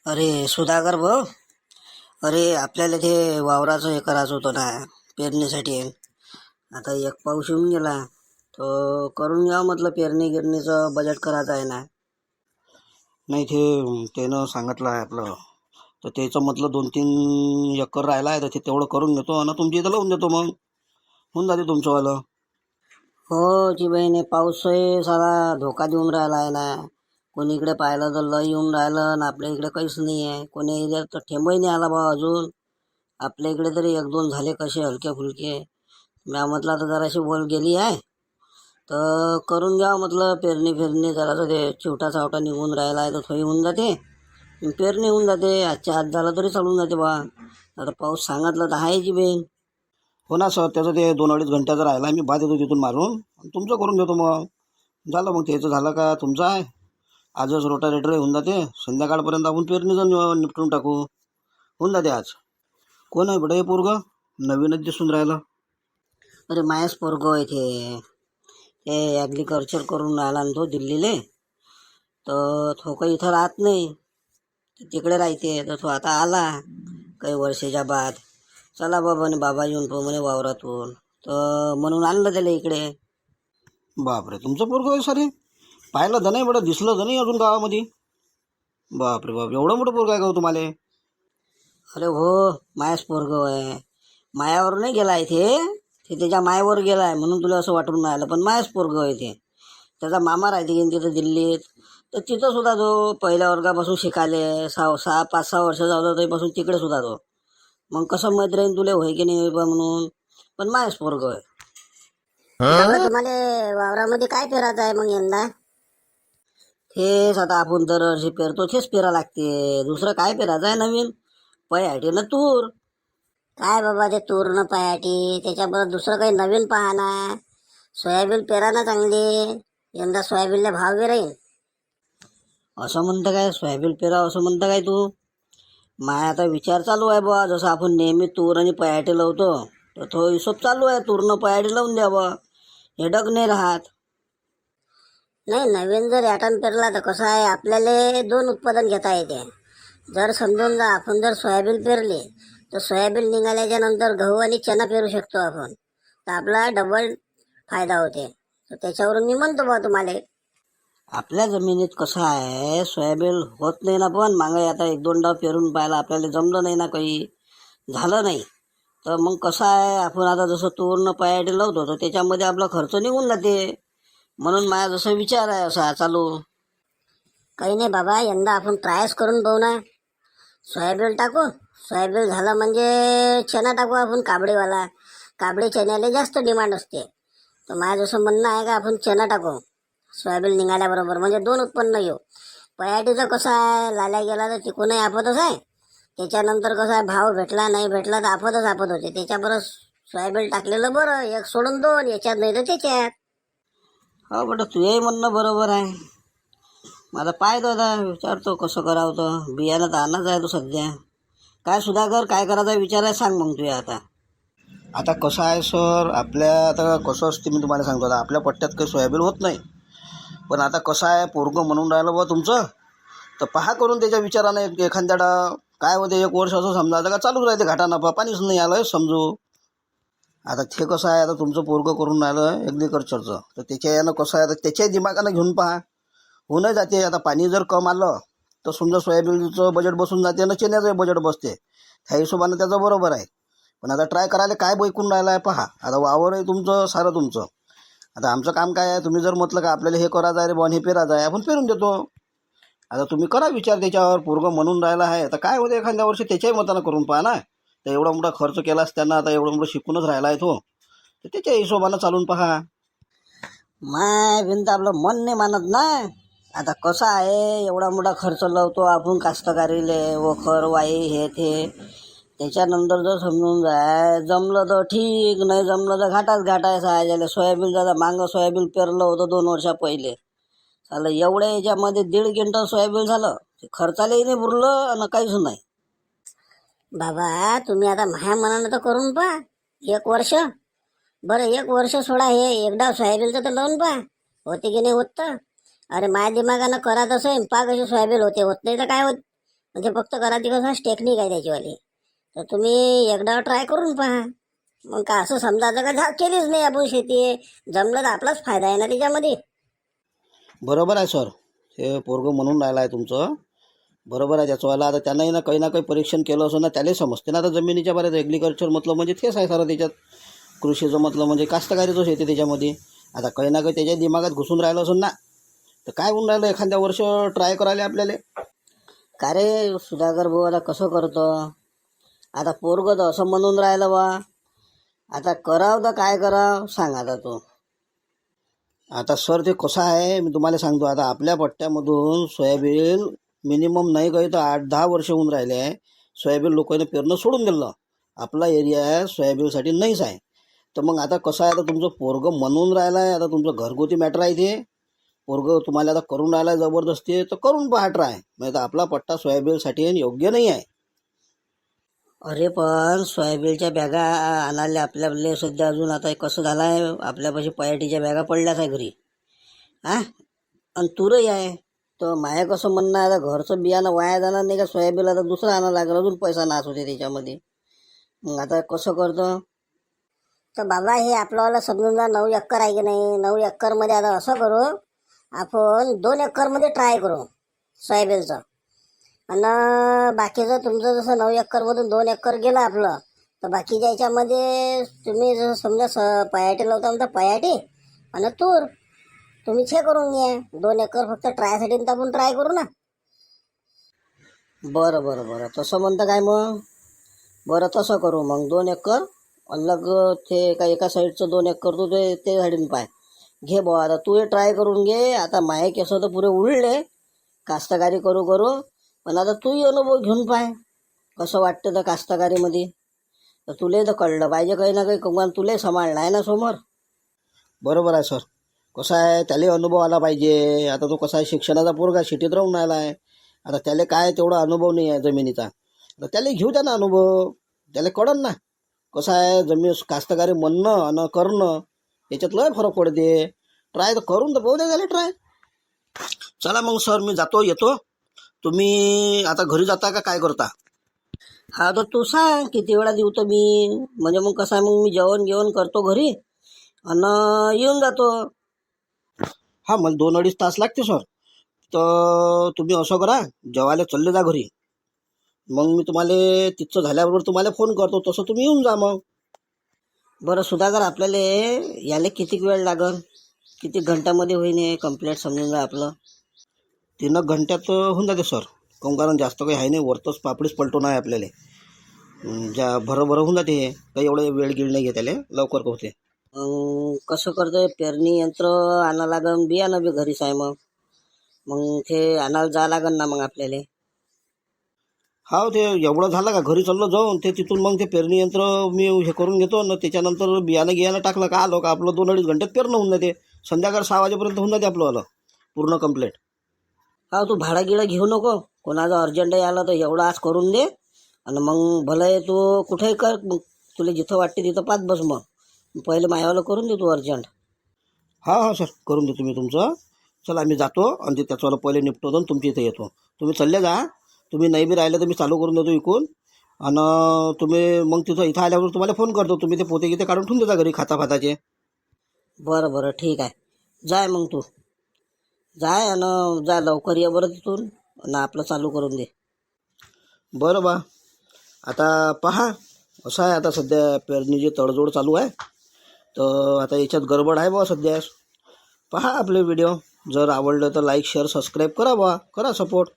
अरे सुधाकर भाऊ, अरे आपल्याला ते वावराचं हे करायचं होतं ना, पेरणीसाठी. आता एक पाऊस येऊन गेला, तो करून घ्या म्हटलं. पेरणी गिरणीचं बजेट करायचं आहे ना. नाही ते त्यानं सांगितलं आहे आपलं, तर त्याचं म्हटलं 2-3 एकर राहिला आहे, तर ते तेवढं करून घेतो आणि तुमच्या इथं लावून देतो, मग होऊन जाते तुमचंवालं. हो जी बहिणी, पाऊस सारा धोका देऊन राहिला आहे ना. कोणी इकडे पाहिलं तर लय येऊन राहिलं ना, आपल्या इकडे काहीच नाही आहे. कोणी एरियात तर थेंबही नाही आला बा अजून. आपल्या इकडे तरी 1-2 झाले कसे हलके फुलके. म्या म्हटलं आता जराशी बोल गेली आहे, तर करून घ्या म्हटलं. पेरणी फिरणी जरासं ते चिवटा चावटा निघून राहिला आहे, तर थोडी होऊन जाते. पेरणी होऊन जाते, आजच्या आज झालं तरी चालून जाते बा. आता पाऊस सांगितलं तर आहे जी बहीण. हो ना सर, त्याचं ते 2-2.5 घंट्याचं राहिला, मी बाद येतो तिथून मारून आणि तुमचं करून घेतो मग. झालं मग, त्याचं झालं का तुमचं आहे. आजच रोटारेटर होऊन जाते, संध्याकाळपर्यंत आपण पेरणीचं निपटून टाकू. होऊन जाते आज. कोण आहे बडं हे पोरगं? नवीनच दिसून राहिलं. अरे मायाच पोरगं आहे ते. ते ॲग्रिकल्चर करून राहिला ना तो दिल्लीले. तर तो काही इथं राहत नाही, तिकडे राहते. तर तो आता आला काही वर्षाच्या बाद. चला बाबा म्हणे, बाबा येऊन तो म्हणे वावरातून, तर म्हणून आणलं त्याला इकडे. बापरे, तुमचं पोरगं आहे सर हे? पाहिलं तर नाही बरं, दिसलं तर नाही अजून गावामध्ये. बापरे बाप, एवढं मोठं पोरगं आहे का हो तुम्हाला? अरे हो, मायाच पोरगं आहे. मायावर नाही गेला आहे ते, ते त्याच्या मायावर गेला आहे म्हणून तुला असं वाटून राहिलं, पण मायाच पोरगं आहे ते. त्याचा मामा राहते की तिथं दिल्लीत. तर तिथं सुद्धा तो पहिल्या वर्गापासून शिकाले, 5-6 वर्षाचा होता तरीपासून तिकडे सुद्धा तो. मग कसं माहीत राहीन तुला होय की नाही बा म्हणून, पण मायाच पोरगं आहे. बाबा तुम्हाला वावरामध्ये काय पेरायचं आहे मग यंदा? हेच आता आपण दरवर्षी पेरतो तेच पेरा लागते. दुसरं काय पेरायचं आहे नवीन? पयाटे ना तूर. काय बाबा ते तूर न पयाटी, त्याच्याबरोबर दुसरं काही नवीन पहा ना. सोयाबीन पेरा ना चांगली, यंदा सोयाबीनला भाव बी राहील. असं म्हणतं काय, सोयाबीन पेरा असं म्हणतं काय तू? माया आता विचार चालू आहे बा, जसं आपण नेहमी तूर आणि पयाटे लावतो, तर तो हिशोब चालू आहे, तूरनं पयाटे लावून द्यावं. हेडक नाही राहत. नाही, नवीन जर ॲटम पेरला तर कसं आहे, आपल्याला 2 उत्पादन घेता येते. जर समजून जा आपण जर सोयाबीन पेरली, तर सोयाबीन निघाल्याच्या नंतर गहू आणि चना पेरू शकतो आपण, तर आपला डबल फायदा होते. तर त्याच्यावरून मी म्हणतो बा तुम्हाला. आपल्या जमिनीत कसं आहे, सोयाबीन होत नाही ना. पण मागे आता 1-2 डाव पेरून पाहिला, आपल्याला जमलं नाही ना, काही झालं नाही. तर मग कसं आहे, आपण आता जसं तूरनं पयाटे लावतो, तर त्याच्यामध्ये आपला खर्च निघून जाते. म्हणून माझा जसा विचार आहे असा चालू. काही नाही बाबा, यंदा आपण ट्रायच करून पाहू ना. सोयाबीन टाकू, सोयाबीन झालं म्हणजे चना टाकू आपण काबडीवाला. काबडी चण्याला जास्त डिमांड असते. तर माझं जसं म्हणणं आहे का आपण चना टाकू सोयाबीन निघाल्याबरोबर, म्हणजे 2 उत्पन्न घेऊ. पयाटीचं कसं आहे, लाल्या गेला तर तिकूनही आपतच आहे. त्याच्यानंतर कसं आहे, भाव भेटला नाही भेटला तर आपतच आपत होते. त्याच्याबरोबर सोयाबीन टाकलेलं बरं, एक सोडून 2, याच्यात नाही तर त्याच्यात. हो बेटा, तुझंही म्हणणं बरोबर आहे. माझा पाय दादा विचारतो कसं करावं. तर बियाणं तर आणच आहे तो सध्या. काय सुधाकर, काय करायचा विचार आहे सांग मग तुझ्या आता. आता कसं आहे सर, आपल्या आता कसं असते मी तुम्हाला सांगतो. आता आपल्या पट्ट्यात काही सोयाबीन होत नाही, पण आता कसं आहे, पोरगं म्हणून राहिलं बा तुमचं, तर पहा करून त्याच्या विचारानं एखाद्याला. काय होते, 1 वर्ष असं समजायचं का चालूच राहते घाटा पाणीच नाही आलं समजू. आता ते कसं आहे, आता तुमचं पोरगं करून राहिलं ॲग्रिकल्चरचं, तर त्याच्या यानं कसं आहे, आता त्याच्याही दिमागानं घेऊन पहा. होऊन जाते. आता पाणी जर कम आलं तर समजा सोयाबीनचं बजेट बसून जाते आणि चण्याचं बजेट बसते. त्या हिशोबानं त्याचं बरोबर आहे. पण आता ट्राय करायला काय बैकून राहिला आहे पहा. आता वावर आहे तुमचं, सारं तुमचं. आता आमचं काम काय आहे, तुम्ही जर म्हटलं का आपल्याला हे करायचं आहे रे बॉन, हे पेरायचं आहे, आपण पेरून देतो. आता तुम्ही करा विचार त्याच्यावर. पोरगं म्हणून राहिला आहे, आता काय होतं एखाद्या वर्षी त्याच्याही मतानं करून पहा ना. तर एवढा मोठा खर्च केलाच त्यांना, आता एवढं मोठं शिकूनच राहिला आहे तो, तर त्याच्या हिशोबानं चालून पहा. माय बिन तर आपलं मन नाही मानत ना. आता कसं आहे, एवढा मोठा खर्च लावतो आपण कास्तकारीले, वखर वाई हे ते. त्याच्यानंतर जर समजून जाय, जमलं तर ठीक, नाही जमलं तर घाटाच घाटायचा आहे. ज्याला सोयाबीन जाता, मागं सोयाबीन पेरलं होतं 2 वर्षा पहिले. झालं एवढ्या याच्यामध्ये 1.5 क्विंटल सोयाबीन झालं. खर्चालाही नाही पुरलं आणि काहीच नाही. बाबा तुम्ही आता माझ्या मनानं तर करून पहा 1 वर्ष. बरं 1 वर्ष सोडा, हे एकदा सोयाबीनचं तर लावून पहा, होते की नाही होत तर. अरे माझ्या दिमागानं करा तसं, पहा कशी सोयाबीन होते, होत नाही तर काय होत. म्हणजे फक्त करायची कसं टेक्निक आहे त्याचीवाली. तर तुम्ही एकदा ट्राय करून पहा. मग का असं समजायचं का केलीच नाही आपण शेती, जमलं तर आपलाच फायदा आहे ना त्याच्यामध्ये. बरोबर आहे सर, हे पोरगं म्हणून राहिलं आहे तुमचं, बरोबर आहे त्याचंवाला. आता त्यांनाही ना काही परीक्षण केलं असं ना, त्यालाही समजते ना आता जमिनीच्या बाहेर. ॲग्रिकल्चर म्हटलं म्हणजे तेच आहे सारं त्याच्यात. कृषीचं म्हटलं म्हणजे कास्तकारीचंच येते त्याच्यामध्ये. आता काही त्याच्या दिमागात घुसून राहिलं असून ना, तर काय होऊन राहिलं एखाद्या वर्ष ट्राय करायला आपल्याला. का रे सुधाकर भाऊ, आता कसं करतं, आता पोरगं तर असं म्हणून राहिलं बा, आता करावं तर काय करावं सांग आता तू. आता सर ते कसं आहे मी तुम्हाला सांगतो. आता आपल्या पट्ट्यामधून सोयाबीन मिनिमम नाही काही तर 8-10 वर्ष होऊन राहिले आहे. सोयाबीन लोकांनी पेरणं सोडून दिलं. आपला एरिया सोयाबीनसाठी नाहीच आहे. तर मग आता कसं आहे, आता तुमचं पोरगं म्हणून राहिलं आहे, आता तुमचं घरगुती मॅटर आहे ते. पोरगं तुम्हाला आता करून राहिला जबरदस्ती, तर करून पहा ट्राय. नाही तर आपला पट्टा सोयाबीनसाठी योग्य नाही आहे. अरे पण सोयाबीनच्या बॅगा आणायला आपल्याला सध्या अजून आता कसं झालं आहे, आपल्यापाशी पयाटीच्या बॅगा पडल्याच आहे घरी. हा, आणि तुरही आहे. तर माया कसं म्हणणं आहे, आता घरचं बियाणं वाया जाणार नाही का, सोयाबीन आता दुसरं आणावं लागेल, अजून पैसा नाश होते त्याच्यामध्ये. मग आता कसं करतं. तर बाबा हे आपल्याला समजून जा, 9 एकर आहे की नाही, 9 एकरमध्ये आता असं करू, आपण 2 एकरमध्ये ट्राय करू सोयाबीनचं. आणि बाकीचं तुमचं जसं 9 एकरमधून 2 एकर गेलं आपलं, तर बाकीच्या याच्यामध्ये तुम्ही जसं समजा पयाटी लावता म्हणता, पयाटी आणि तूर तुम्ही करून घ्या. 2 एकर फक्त ट्रायसाठी आपण ट्राय करू ना. बरं बरं बरं, तसं म्हणतं काय मग. बरं तसं करू मग. 2 एकर अलग ते काय एका साईडचं 2 एकर तू ते झाडीन पाय घे बुवा. आता तू ट्राय करून घे. आता माहे केस तर पुरे उडले कास्तकारी करू करू, पण आता तूही अनुभव घेऊन पाय कसं वाटतं तर कास्तकारीमध्ये. तर तुले तर कळलं पाहिजे काही ना काही, कंगवान तुले सांभाळलं आहे ना समोर. बरोबर आहे सर, कसं आहे त्याला अनुभव आला पाहिजे. आता तो कसा आहे शिक्षणाचा पोरगा, सिटीत राहून राहिला आहे. आता त्याला काय तेवढा अनुभव नाही आहे जमिनीचा, तर त्याला घेऊ द्या ना अनुभव, त्याला कळन ना. कसं आहे जमीन कास्तकारी म्हणणं आणि करणं याच्यात लय फरक पडते. ट्राय तर करून तर पाहू द्या त्याला ट्राय. चला मग सर, मी येतो. तुम्ही आता घरी जाता का काय करता. हा तर तू सांग किती वेळा देऊ तर मी, म्हणजे मग कसं आहे, मग मी जेवण करतो घरी आणि येऊन जातो. हा मला 2-2.5 तास लागते सर. तर तुम्ही असं करा, जेवायला चालले जा घरी. मग मी तुम्हाला तिथचं झाल्याबरोबर तुम्हाला फोन करतो, तसं तुम्ही येऊन जा मग. बरं सुधाकर, आपल्याला याला किती वेळ लागल, किती घंट्यामध्ये होईन हे कम्प्लीट समजून जा आपलं. 3 घंट्यात होऊन जाते सर. कारण जास्त काही आहे नाही, वरतच पापडीच पलटो नाही आपल्याला. ज्या भरभर होऊन जाते हे, काही एवढं वेळ गिळ नाही घेत त्याला, लवकर होते. कसं करतोय, पेरणी यंत्र आणा लागन, बियाणं बी घरीच आहे. मग मग ते आणायला जा लागन ना मग आपल्याला. हा ते एवढं झालं का घरी चाललो जाऊन, ते तिथून मग ते पेरणी यंत्र मी हे करून घेतो ना, त्याच्यानंतर बियाणं टाकलं का आलो का आपलं 2-2.5 घंट्यात पेरणं होऊन जाते. संध्याकाळ 6 वाजेपर्यंत होऊन जाते आपलं पूर्ण कम्प्लीट. हा तू भाडा गिळा घेऊ नको, कोणाचं अर्जंटही आलं तर एवढं आज करून दे. आणि मग भलं तू कुठेही कर, मग तुला जिथं वाटते तिथं पाच बस. मग पहिले मायावाला करून दे तू अर्जंट. हा हा सर, करून दे तुम्ही तुमचं. चला मी जातो आणि ते त्याचंवाला पहिले निपटवतो आणि तुमच्या इथे येतो. तुम्ही चालले जा. तुम्ही नाही बी राहिलं तर मी चालू करून देतो इकून. आणि तुम्ही मग इथं आल्यावर तुम्हाला फोन करतो. तुम्ही ते पोते गिते काढून ठेवून देता घरी खाताचे. बरं बरं ठीक आहे. जाय मग तू जाय आणि जा लवकर ये बरं तिथून, आणि आपलं चालू करून दे. बरं बा. आता पहा असं आहे, आता सध्या पेरणीची तडजोड चालू आहे. तर आता याच्यात गडबड आहे बा सध्या. पहा आपले व्हिडिओ, जर आवडलं तर लाईक शेअर सबस्क्राईब करा बा, करा सपोर्ट.